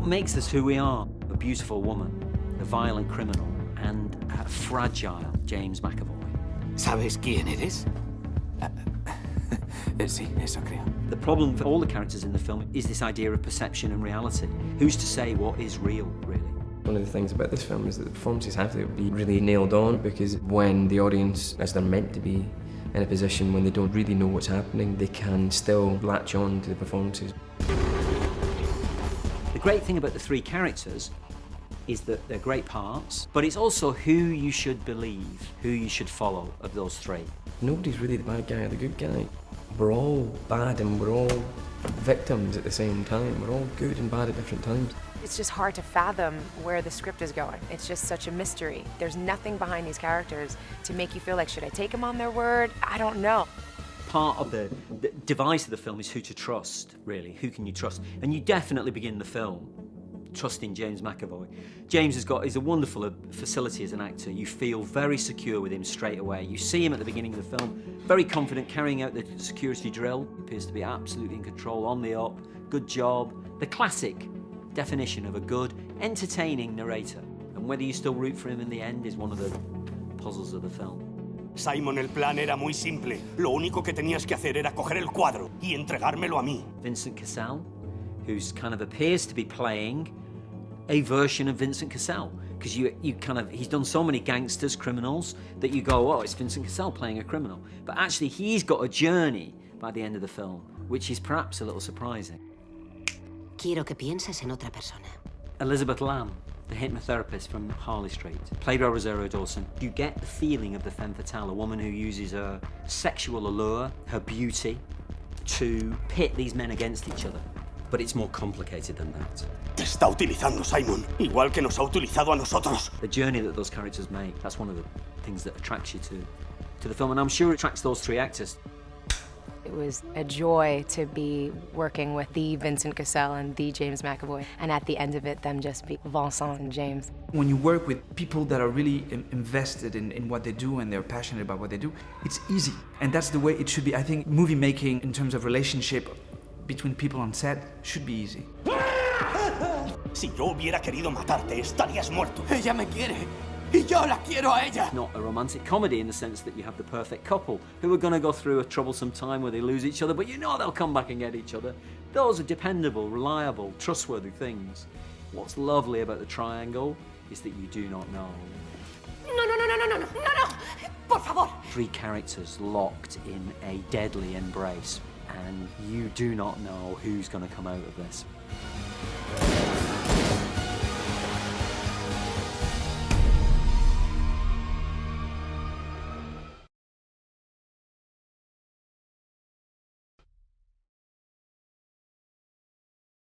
what makes us who we are. A beautiful woman, a violent criminal, and a fragile James McAvoy. ¿Sabes quién eres? Sí, eso creo. The problem for all the characters in the film is this idea of perception and reality. Who's to say what is real, really? One of the things about this film is that the performances have to be really nailed on, because when the audience, as they're meant to be, in a position when they don't really know what's happening, they can still latch on to the performances. The great thing about the three characters is that they're great parts, but it's also who you should believe, who you should follow of those three. Nobody's really the bad guy or the good guy. We're all bad and we're all victims at the same time. We're all good and bad at different times. It's just hard to fathom where the script is going. It's just such a mystery. There's nothing behind these characters to make you feel like, should I take them on their word? I don't know. Part of the device of the film is who to trust, really. Who can you trust? And you definitely begin the film trusting James McAvoy. James is a wonderful facility as an actor. You feel very secure with him straight away. You see him at the beginning of the film, very confident, carrying out the security drill. He appears to be absolutely in control, on the up, good job. The classic definition of a good, entertaining narrator. And whether you still root for him in the end is one of the puzzles of the film. Simon, el plan era muy simple. Lo único que tenías que hacer era coger el cuadro y entregármelo a mí. Vincent Cassel, who's kind of appears to be playing a version of Vincent Cassel, because he's done so many gangsters, criminals, that you go, oh, it's Vincent Cassel playing a criminal. But actually, he's got a journey by the end of the film, which is perhaps a little surprising. Quiero que pienses en otra persona. Elizabeth Lamb, the hypnotherapist from Harley Street, played by Rosario Dawson. You get the feeling of the femme fatale, a woman who uses her sexual allure, her beauty, to pit these men against each other. But it's more complicated than that. Te está utilizando, Simon, igual que nos ha utilizado a nosotros. The journey that those characters make, that's one of the things that attracts you to the film, and I'm sure it attracts those three actors. It was a joy to be working with the Vincent Cassel and the James McAvoy, and at the end of it, them just be Vincent and James. When you work with people that are really invested in what they do and they're passionate about what they do, it's easy. And that's the way it should be. I think movie making, in terms of relationship between people on set, should be easy. Si yo hubiera querido matarte, estarías muerto. Ella me quiere. Y yo la quiero a ella. Not a romantic comedy in the sense that you have the perfect couple who are going to go through a troublesome time where they lose each other, but you know they'll come back and get each other. Those are dependable, reliable, trustworthy things. What's lovely about the triangle is that you do not know. No. Por favor. Three characters locked in a deadly embrace, and you do not know who's going to come out of this.